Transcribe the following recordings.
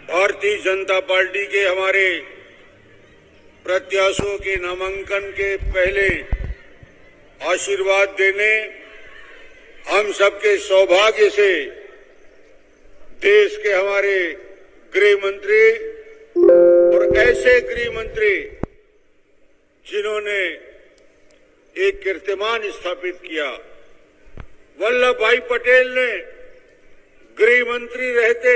Bharatiya Janata party के हमारे प्रत्याशियों के नामांकन के पहले आशीर्वाद देने हम सबके सौभाग्य से देश के हमारे गृह मंत्री और ऐसे गृह मंत्री जिन्होंने एक कीर्तिमान स्थापित किया। वल्लभ भाई पटेल ने गृह मंत्री रहते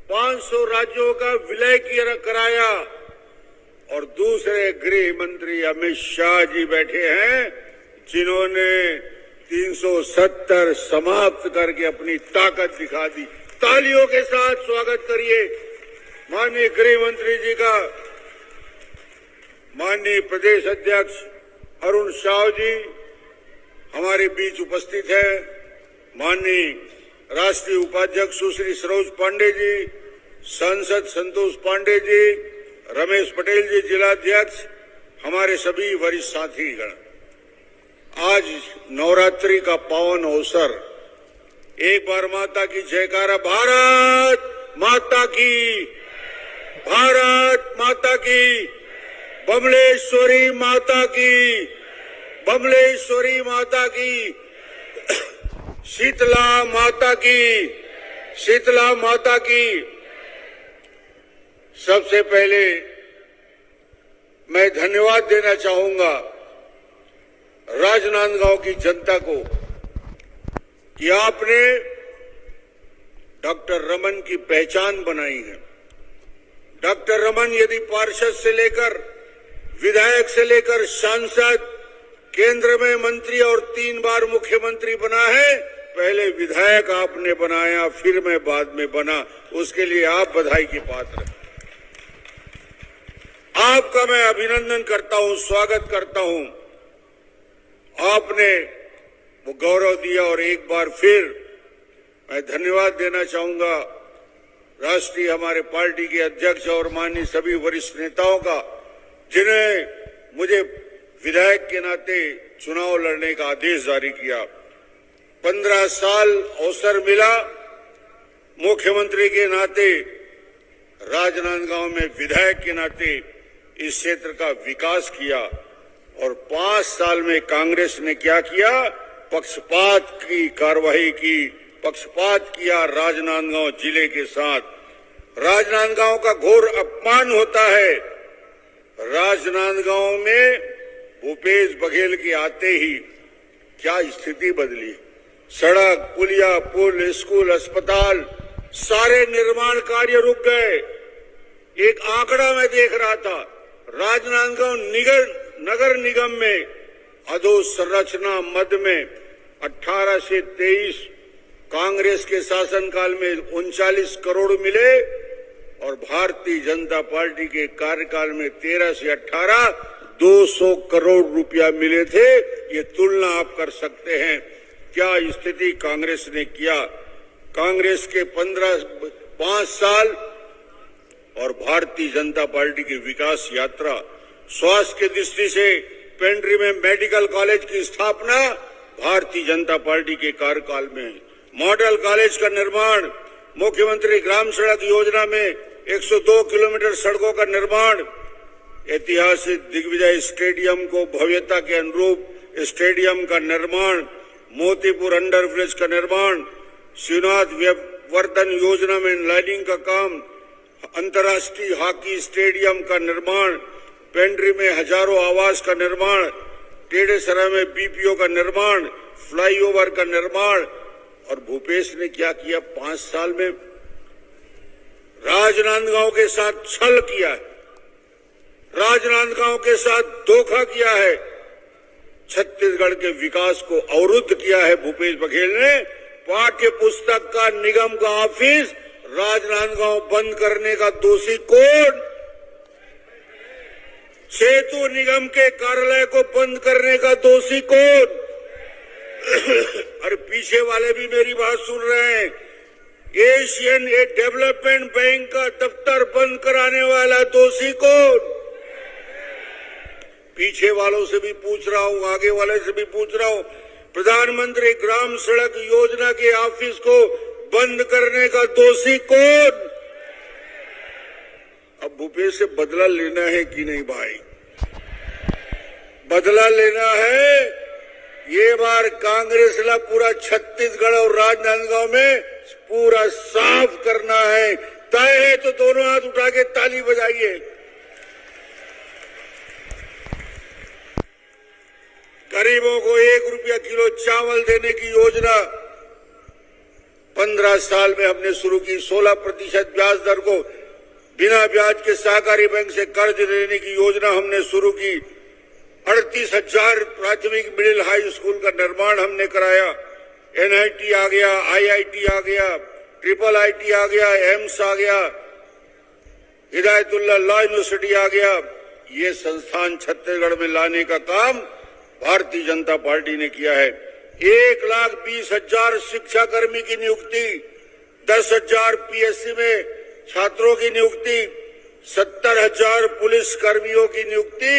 500 राज्यों का विलय कराया और दूसरे गृह मंत्री अमित शाह जी बैठे हैं जिन्होंने 370 समाप्त करके अपनी ताकत दिखा दी। तालियों के साथ स्वागत करिए माननीय गृह मंत्री जी का। माननीय प्रदेश अध्यक्ष अरुण साव जी हमारे बीच उपस्थित है। माननीय राष्ट्रीय उपाध्यक्ष सुश्री सरोज पांडे जी, सांसद संतोष पांडे जी, रमेश पटेल जी जिलाध्यक्ष, हमारे सभी वरिष्ठ साथीगण, आज नवरात्रि का पावन अवसर, एक बार माता की जयकारा। भारत माता की, भारत माता की, बमलेश्वरी माता की, बमलेश्वरी माता की, शीतला माता की, शीतला माता की। सबसे पहले मैं धन्यवाद देना चाहूंगा राजनांदगांव की जनता को कि आपने डॉक्टर रमन की पहचान बनाई है। डॉक्टर रमन यदि पार्षद से लेकर विधायक से लेकर सांसद, केंद्र में मंत्री और 3 बार मुख्यमंत्री बना है, पहले विधायक आपने बनाया, फिर मैं बाद में बना, उसके लिए आप बधाई के पात्र हैं। आपका मैं अभिनंदन करता हूं, स्वागत करता हूं। आपने वो गौरव दिया और एक बार फिर मैं धन्यवाद देना चाहूंगा राष्ट्रीय हमारे पार्टी के अध्यक्ष और माननीय सभी वरिष्ठ नेताओं का, जिन्हें मुझे विधायक के नाते चुनाव लड़ने का आदेश जारी किया। 15 साल अवसर मिला मुख्यमंत्री के नाते, राजनांदगांव में विधायक के नाते इस क्षेत्र का विकास किया और 5 साल में कांग्रेस ने क्या किया? पक्षपात की कार्रवाई की, पक्षपात किया राजनांदगांव जिले के साथ। राजनांदगांव का घोर अपमान होता है। राजनांदगांव में भूपेश बघेल के आते ही क्या स्थिति बदली। सड़क, पुलिया, पुल, स्कूल, अस्पताल, सारे निर्माण कार्य रुक गए। एक आंकड़ा मैं देख रहा था, राजनांदगांव नगर निगम में अधोसंरचना मद में 18 से 23 कांग्रेस के शासनकाल में 39 करोड़ मिले और भारतीय जनता पार्टी के कार्यकाल में 13 से 18 200 करोड़ रुपया मिले थे। ये तुलना आप कर सकते हैं क्या स्थिति कांग्रेस ने किया। कांग्रेस के 5 साल और भारतीय जनता पार्टी की विकास यात्रा, स्वास्थ्य की दृष्टि से पेंड्री में मेडिकल कॉलेज की स्थापना भारतीय जनता पार्टी के कार्यकाल में, मॉडल कॉलेज का निर्माण, मुख्यमंत्री ग्राम सड़क योजना में 102 किलोमीटर सड़कों का निर्माण, ऐतिहासिक दिग्विजय स्टेडियम को भव्यता के अनुरूप स्टेडियम का निर्माण, मोतीपुर अंडरब्रिज का निर्माण, शिवनाथ वर्धन योजना में लाइनिंग का काम, अंतर्राष्ट्रीय हॉकी स्टेडियम का निर्माण, पेंड्री में हजारों आवास का निर्माण, टेढ़ेसरा में बीपीओ का निर्माण, फ्लाईओवर का निर्माण। और भूपेश ने क्या किया 5 साल में? राजनांदगांव के साथ छल किया है, राजनांदगांव के साथ धोखा किया है, छत्तीसगढ़ के विकास को अवरुद्ध किया है भूपेश बघेल ने। पाठ्य पुस्तक का निगम का ऑफिस राजनांदगांव बंद करने का दोषी कौन? सेतु निगम के कार्यालय को बंद करने का दोषी कौन? अरे पीछे वाले भी मेरी बात सुन रहे हैं। एशियन डेवलपमेंट बैंक का दफ्तर बंद कराने वाला दोषी कौन? पीछे वालों से भी पूछ रहा हूं, आगे वाले से भी पूछ रहा हूं, प्रधानमंत्री ग्राम सड़क योजना के ऑफिस को बंद करने का दोषी कौन? अब भूपेश से बदला लेना है कि नहीं भाई? बदला लेना है। ये बार कांग्रेस ला पूरा छत्तीसगढ़ और राजनांदगांव में पूरा साफ करना है। तय है तो दोनों हाथ उठा के ताली बजाइए। गरीबों को 1 रुपया किलो चावल देने की योजना 15 साल में हमने शुरू की। 16% ब्याज दर को बिना ब्याज के सहकारी बैंक से कर्ज देने की योजना हमने शुरू की। 38,000 प्राथमिक मिडिल हाई स्कूल का निर्माण हमने कराया। NIT आ गया, IIT आ गया, IIIT आ गया, एम्स आ गया, हिदायतुल्लाह लॉ यूनिवर्सिटी आ गया। ये संस्थान छत्तीसगढ़ में लाने का काम भारतीय जनता पार्टी ने किया है। 1,20,000 शिक्षाकर्मी की नियुक्ति, 10,000 PSC में छात्रों की नियुक्ति, 70,000 पुलिस कर्मियों की नियुक्ति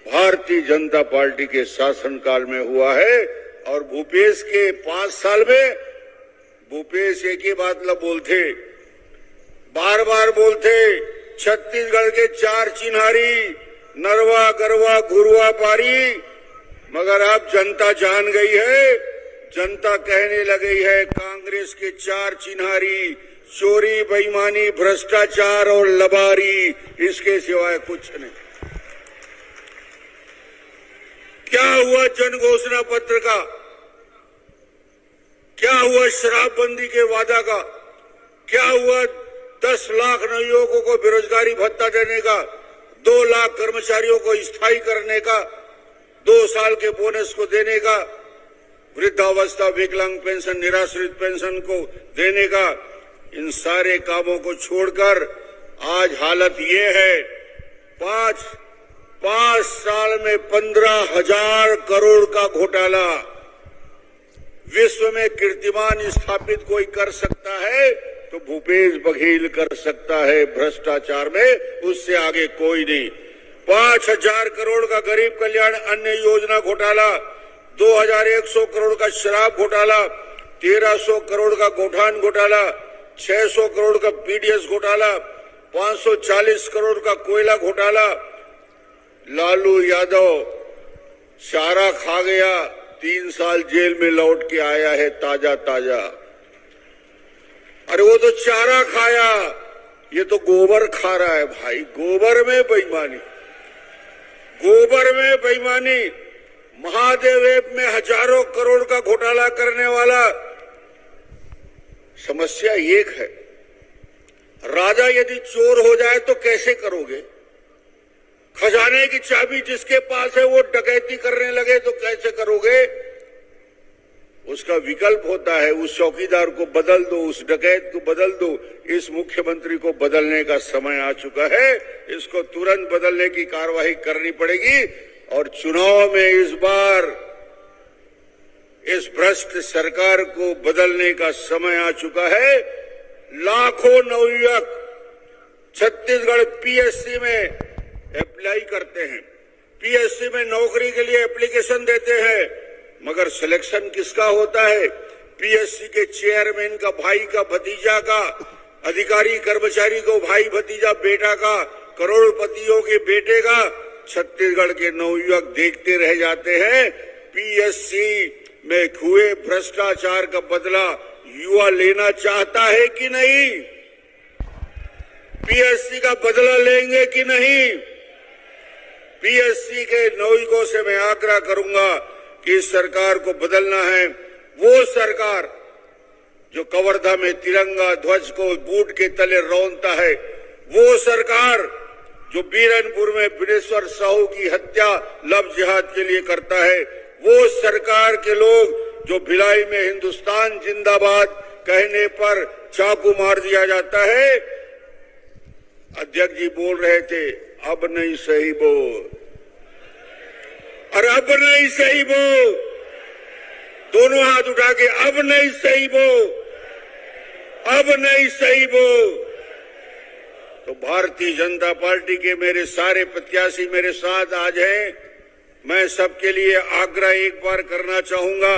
भारतीय जनता पार्टी के शासनकाल में हुआ है। और भूपेश के 5 साल में भूपेश एक ही बात न बोलते, बार बार बोलते, छत्तीसगढ़ के 4 चिन्हारी, नरवा गरवा घुरवा पारी। मगर अब जनता जान गई है, जनता कहने लगी है कांग्रेस के 4 चिन्हारी चोरी, बेईमानी, भ्रष्टाचार और लबारी, इसके सिवाय कुछ नहीं। क्या हुआ जन घोषणा पत्र का? क्या हुआ शराबबंदी के वादा का? क्या हुआ 10 लाख नवयुवकों को बेरोजगारी भत्ता देने का, 2 लाख कर्मचारियों को स्थायी करने का, 2 साल के बोनस को देने का, वृद्धावस्था, विकलांग पेंशन, निराश्रित पेंशन को देने का? इन सारे कामों को छोड़कर आज हालत ये है, 5 साल में 15,000 करोड़ का घोटाला। विश्व में कीर्तिमान स्थापित कोई कर सकता है तो भूपेश बघेल कर सकता है भ्रष्टाचार में, उससे आगे कोई नहीं। 5,000 करोड़ का गरीब कल्याण अन्न योजना घोटाला, 2,100 करोड़ का शराब घोटाला, 1,300 करोड़ का गोठान घोटाला, 600 करोड़ का PDS घोटाला, 540 करोड़ का कोयला घोटाला। लालू यादव चारा खा गया, 3 साल जेल में लौट के आया है ताजा ताजा। अरे वो तो चारा खाया, ये तो गोबर खा रहा है भाई। गोबर में बेईमानी, गोबर में बेईमानी। महादेव ऐप में हजारों करोड़ का घोटाला करने वाला। समस्या एक है, राजा यदि चोर हो जाए तो कैसे करोगे? खजाने की चाबी जिसके पास है वो डकैती करने लगे तो कैसे करोगे? उसका विकल्प होता है, उस चौकीदार को बदल दो, उस डकैत को बदल दो। इस मुख्यमंत्री को बदलने का समय आ चुका है, इसको तुरंत बदलने की कार्रवाई करनी पड़ेगी। और चुनाव में इस बार इस भ्रष्ट सरकार को बदलने का समय आ चुका है। लाखों नवयुवक छत्तीसगढ़ PSC में अप्लाई करते हैं, PSC में नौकरी के लिए एप्लीकेशन देते हैं, मगर सिलेक्शन किसका होता है? PSC के चेयरमैन का भाई का भतीजा का, अधिकारी कर्मचारी को भाई भतीजा बेटा का, करोड़पतियों के बेटे का। छत्तीसगढ़ के नवयुवक देखते रह जाते हैं। PSC में हुए भ्रष्टाचार का बदला युवा लेना चाहता है कि नहीं? PSC का बदला लेंगे कि नहीं? PSC के नवयुवकों से मैं आग्रह करूंगा कि इस सरकार को बदलना है। वो सरकार जो कवर्धा में तिरंगा ध्वज को बूट के तले रौंदता है, वो सरकार जो बीरनपुर में बिनेश्वर साहू की हत्या लव जिहाद के लिए करता है, वो सरकार के लोग जो भिलाई में हिंदुस्तान जिंदाबाद कहने पर चाकू मार दिया जाता है। अध्यक्ष जी बोल रहे थे, अब नहीं सही बोल, और अब नहीं सही बोल, दोनों हाथ उठा के अब नहीं सही बोल, अब नहीं सही बोल। तो भारतीय जनता पार्टी के मेरे सारे प्रत्याशी मेरे साथ आज हैं। मैं सबके लिए आग्रह एक बार करना चाहूंगा,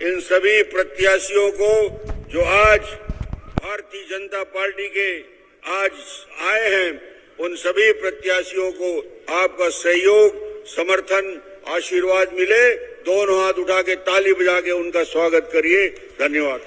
इन सभी प्रत्याशियों को जो आज भारतीय जनता पार्टी के आज आए हैं, उन सभी प्रत्याशियों को आपका सहयोग, समर्थन, आशीर्वाद मिले। दोनों हाथ उठा के ताली बजा के उनका स्वागत करिए। धन्यवाद।